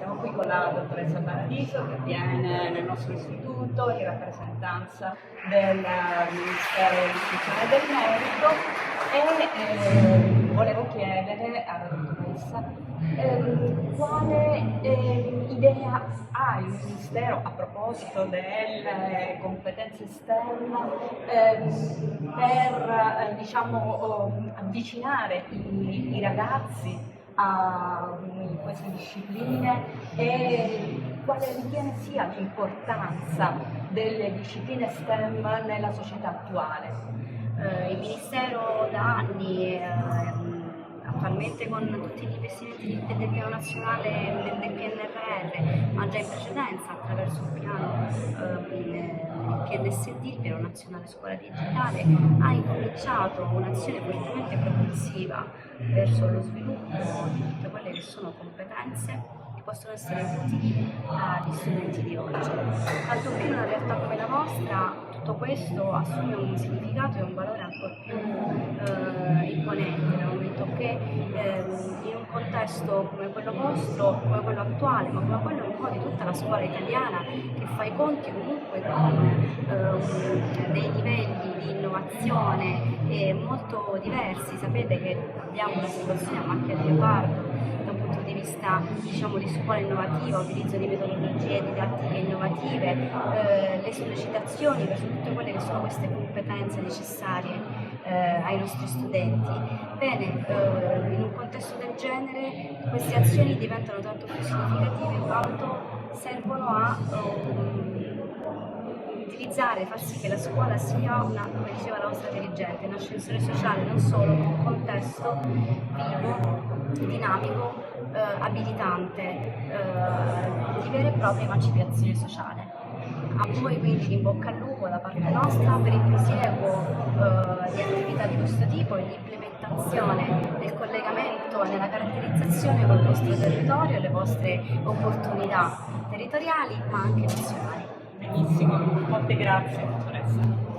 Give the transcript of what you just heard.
Siamo qui con la dottoressa Paradiso che viene nel nostro istituto in rappresentanza del Ministero dell'Istruzione e del Merito e volevo chiedere alla dottoressa quale idea ha il Ministero a proposito delle competenze STEM per avvicinare i ragazzi a queste discipline e quale ritiene sia l'importanza delle discipline STEM nella società attuale. Il Ministero da anni, attualmente con tutti gli investimenti del piano nazionale del PNRR, ma già in precedenza attraverso il piano PNSD, il piano nazionale scuola digitale, ha incominciato un'azione fortemente propulsiva verso lo sviluppo di tutte quelle che sono competenze che possono essere utili agli studenti di oggi. Tanto più in una realtà come la vostra, tutto questo assume un significato e un valore ancora più imponente, nel momento che in un contesto come quello vostro, come quello attuale, ma come quello un po' di tutta la scuola italiana, che fa i conti comunque con dei livelli di innovazione molto diversi. Sapete che abbiamo una situazione a macchia di leopardo da un punto di vista di scuola innovativa, utilizzo di metodologie didattiche innovative, le sollecitazioni verso tutte quelle che sono queste competenze necessarie ai nostri studenti. Bene, in un contesto del genere queste azioni diventano tanto più significative in quanto servono a utilizzare, far sì che la scuola sia come diceva la nostra dirigente, un ascensore sociale, non solo un contesto vivo, dinamico, abilitante, di vera e propria emancipazione sociale. A voi quindi in bocca al lupo da parte nostra per il prosieguo di attività di questo tipo e di implementazione del collegamento nella caratterizzazione col vostro territorio e le vostre opportunità territoriali ma anche nazionali. Benissimo, molte grazie dottoressa.